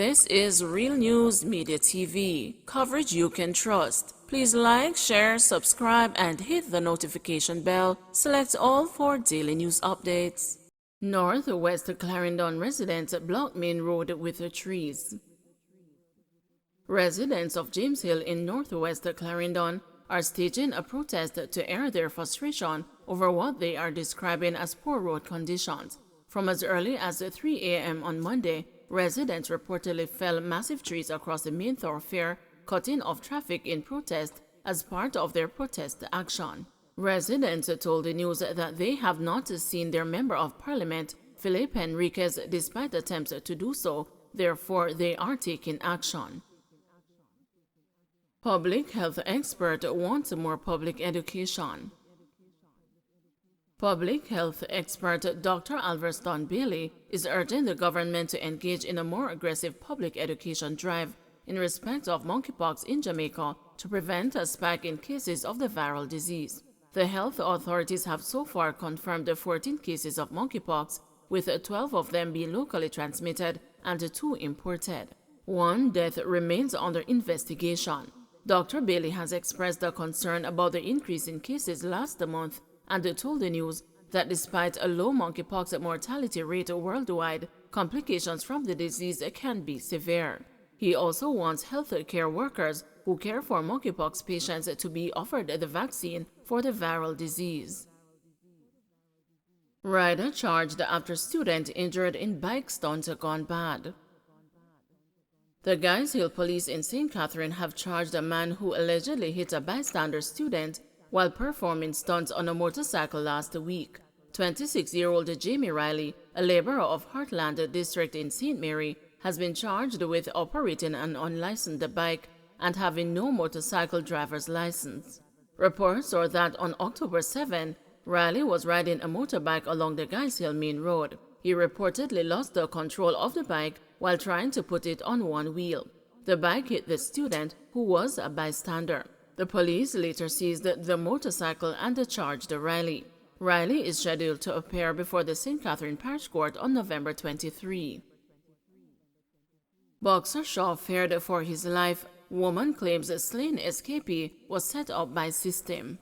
This is Real News Media TV, coverage you can trust. Please like, share, subscribe, and hit the notification bell. Select all for daily news updates. Northwest Clarendon residents block main road with trees. Residents of James Hill in Northwest Clarendon are staging a protest to air their frustration over what they are describing as poor road conditions. From as early as 3 a.m. on Monday, residents reportedly felled massive trees across the main thoroughfare, cutting off traffic in protest as part of their protest action. Residents told the news that they have not seen their Member of Parliament, Philip Henriquez, despite attempts to do so, therefore they are taking action. Public health expert wants more public education. Public health expert Dr. Alverston Bailey is urging the government to engage in a more aggressive public education drive in respect of monkeypox in Jamaica to prevent a spike in cases of the viral disease. The health authorities have so far confirmed 14 cases of monkeypox, with 12 of them being locally transmitted and 2 imported. One death remains under investigation. Dr. Bailey has expressed a concern about the increase in cases last month and told the news that despite a low monkeypox mortality rate worldwide, complications from the disease can be severe. He also wants healthcare workers who care for monkeypox patients to be offered the vaccine for the viral disease. Rider charged after student injured in bike stunt gone bad. The Guys Hill police in St. Catherine have charged a man who allegedly hit a bystander student while performing stunts on a motorcycle last week. 26-year-old Jamie Riley, a laborer of Heartland District in St. Mary, has been charged with operating an unlicensed bike and having no motorcycle driver's license. Reports are that on October 7, Riley was riding a motorbike along the Guys Hill main road. He reportedly lost the control of the bike while trying to put it on one wheel. The bike hit the student, who was a bystander. The police later seized the motorcycle and charged Riley. Riley is scheduled to appear before the St. Catherine Parish Court on November 23. Boxer Shaw feared for his life. Woman claims a slain escapee was set up by system.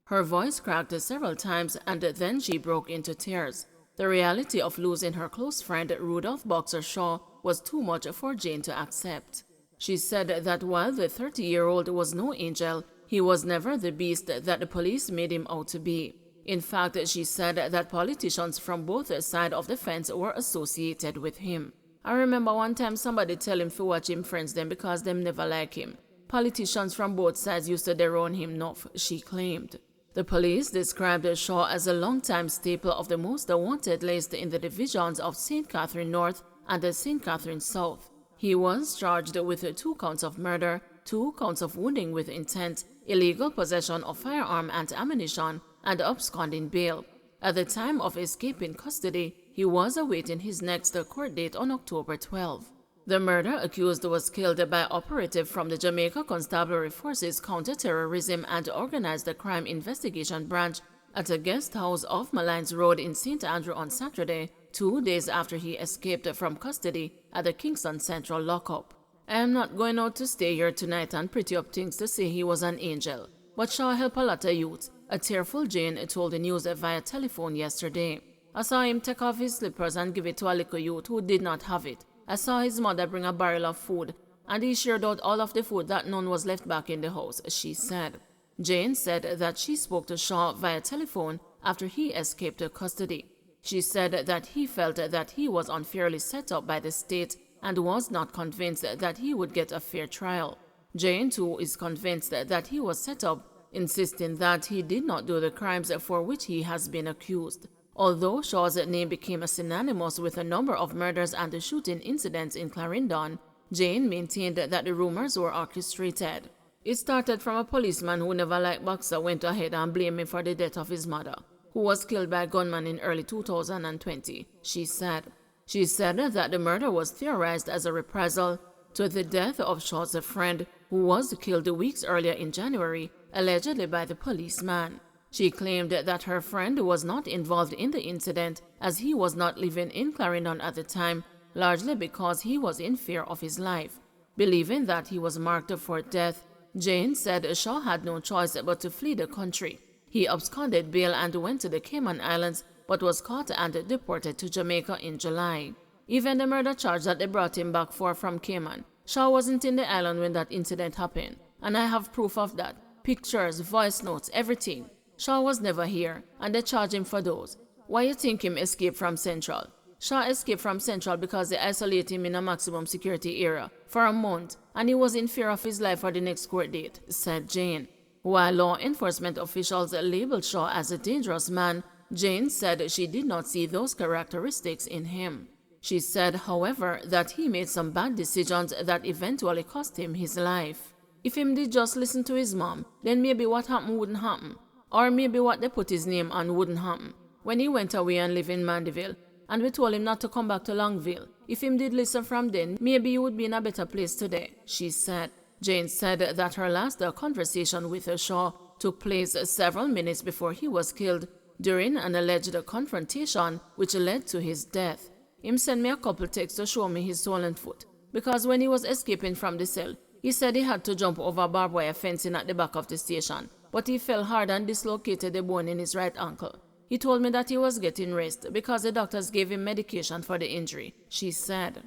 Her voice cracked several times and then she broke into tears. The reality of losing her close friend Rudolph Boxer Shaw was too much for Jane to accept. She said that while the 30-year-old was no angel, he was never the beast that the police made him out to be. In fact, she said that politicians from both sides of the fence were associated with him. I remember one time somebody tell him to watch him friends them because them never like him. Politicians from both sides used to derone him enough, she claimed. The police described Shaw as a long-time staple of the most wanted list in the divisions of St. Catherine North and the St. Catherine South. He was charged with 2 counts of murder, 2 counts of wounding with intent, illegal possession of firearm and ammunition, and absconding bail. At the time of escaping custody, he was awaiting his next court date on October 12. The murder accused was killed by operative from the Jamaica Constabulary Forces Counter-Terrorism and Organized Crime Investigation Branch at a guest house off Malines Road in St. Andrew on Saturday, 2 days after he escaped from custody at the Kingston Central lockup. I am not going out to stay here tonight and pretty up things to say he was an angel, but Shaw helped a lot of youth, a tearful Jane told the news via telephone yesterday. I saw him take off his slippers and give it to a little youth who did not have it. I saw his mother bring a barrel of food, and he shared out all of the food that none was left back in the house, she said. Jane said that she spoke to Shaw via telephone after he escaped custody. She said that he felt that he was unfairly set up by the state and was not convinced that he would get a fair trial. Jane, too, is convinced that he was set up, insisting that he did not do the crimes for which he has been accused. Although Shaw's name became synonymous with a number of murders and shooting incidents in Clarendon, Jane maintained that the rumors were orchestrated. It started from a policeman who never liked Boxer went ahead and blamed him for the death of his mother, who was killed by a gunman in early 2020, she said. She said that the murder was theorized as a reprisal to the death of Shaw's friend, who was killed weeks earlier in January, allegedly by the policeman. She claimed that her friend was not involved in the incident as he was not living in Clarendon at the time largely because he was in fear of his life. Believing that he was marked for death, Jane said Shaw had no choice but to flee the country. He absconded bail and went to the Cayman Islands, but was caught and deported to Jamaica in July. Even the murder charge that they brought him back for from Cayman, Shaw wasn't in the island when that incident happened, and I have proof of that. Pictures, voice notes, everything. Shaw was never here, and they charge him for those. Why you think him escaped from Central? Shaw escaped from Central because they isolated him in a maximum security area for a month, and he was in fear of his life for the next court date, said Jane. While law enforcement officials labeled Shaw as a dangerous man, Jane said she did not see those characteristics in him. She said, however, that he made some bad decisions that eventually cost him his life. If him did just listen to his mom, then maybe what happened wouldn't happen. Or maybe what they put his name on wouldn't happen. When he went away and lived in Mandeville, and we told him not to come back to Longville, if him did listen from then, maybe he would be in a better place today, she said. Jane said that her last conversation with Shaw took place several minutes before he was killed during an alleged confrontation which led to his death. Him sent me a couple texts to show me his swollen foot, because when he was escaping from the cell, he said he had to jump over barbed wire fencing at the back of the station, but he fell hard and dislocated the bone in his right ankle. He told me that he was getting rest because the doctors gave him medication for the injury, she said.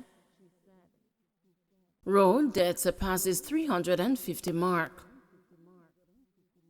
Road deaths surpasses 350 mark.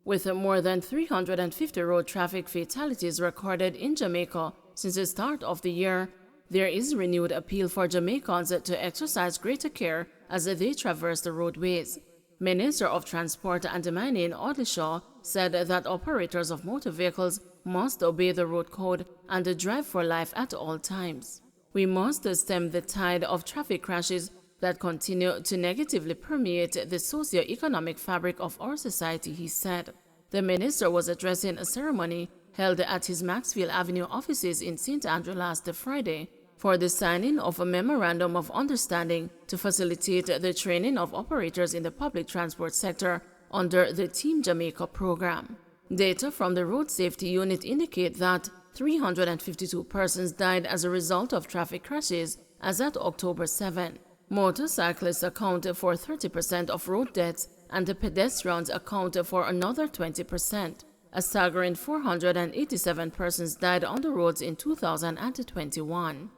With more than 350 road traffic fatalities recorded in Jamaica since the start of the year, there is renewed appeal for Jamaicans to exercise greater care as they traverse the roadways. Minister of Transport and Mining Audley Shaw said that operators of motor vehicles must obey the road code and drive for life at all times. We must stem the tide of traffic crashes that continue to negatively permeate the socio-economic fabric of our society, he said. The minister was addressing a ceremony held at his Maxfield Avenue offices in St. Andrew last Friday for the signing of a memorandum of understanding to facilitate the training of operators in the public transport sector under the Team Jamaica program. Data from the Road Safety Unit indicate that 352 persons died as a result of traffic crashes as at October 7. Motorcyclists account for 30% of road deaths and the pedestrians account for another 20%. A staggering 487 persons died on the roads in 2021.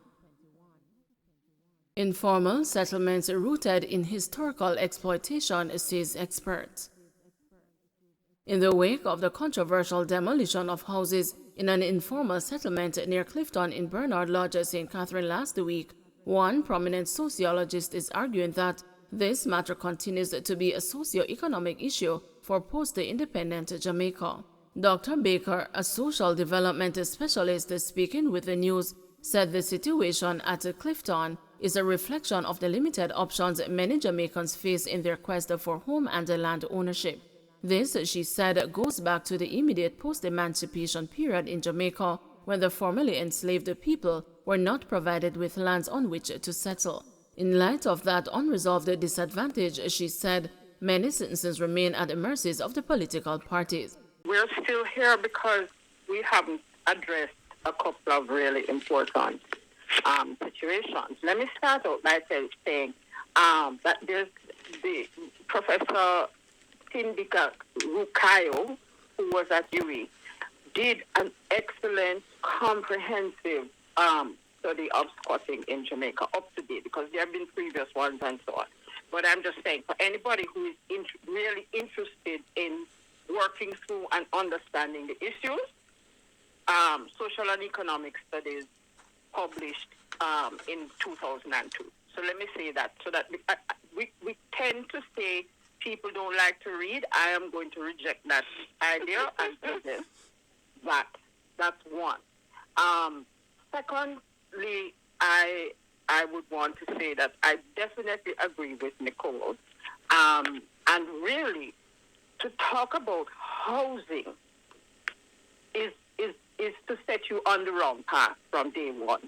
Informal settlements rooted in historical exploitation, says experts. In the wake of the controversial demolition of houses in an informal settlement near Clifton in Bernard Lodge, St. Catherine last week, one prominent sociologist is arguing that this matter continues to be a socio-economic issue for post-independent Jamaica. Dr. Baker, a social development specialist speaking with the news, said the situation at Clifton is a reflection of the limited options many Jamaicans face in their quest for home and land ownership. This, she said, goes back to the immediate post-emancipation period in Jamaica when the formerly enslaved people were not provided with lands on which to settle. In light of that unresolved disadvantage, she said, many citizens remain at the mercies of the political parties. We're still here because we haven't addressed a couple of really important situations. Let me start out by saying that there's the Professor Tindika Rukayo, who was at UWI, did an excellent, comprehensive study of squatting in Jamaica, up to date, because there have been previous ones and so on. But I'm just saying, for anybody who is really interested in working through and understanding the issues, social and economic studies published in 2002. So let me say that, so that we tend to say people don't like to read. I am going to reject that idea and suggest that. That's one. Secondly, I would want to say that I definitely agree with Nicole. And really, to talk about housing is to set you on the wrong path from day one.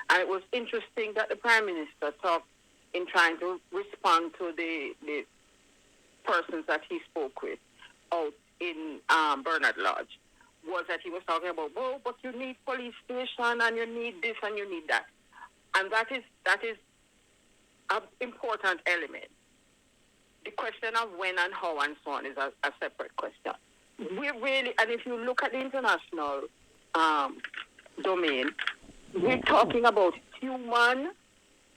And it was interesting that the Prime Minister talked in trying to respond to the persons that he spoke with out in Bernard Lodge, was that he was talking about, oh, but you need police station and you need this and you need that. And that is an important element. The question of when and how and so on is a separate question. We really, and if you look at the international domain, we're talking about human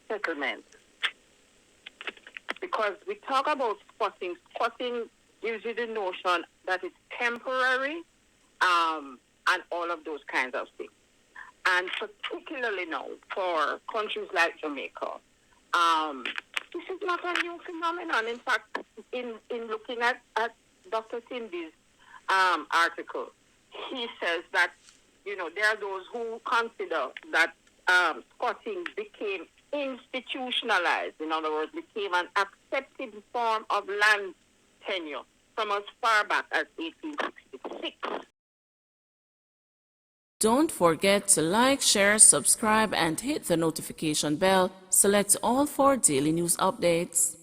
settlement. Because we talk about squatting. Squatting gives you the notion that it's temporary and all of those kinds of things. And particularly now for countries like Jamaica, this is not a new phenomenon. In fact, in looking at Dr. Cindy's article, he says that, there are those who consider that squatting became institutionalized, in other words, became an accepted form of land tenure from as far back as 1866. Don't forget to like, share, subscribe, and hit the notification bell. Select all for daily news updates.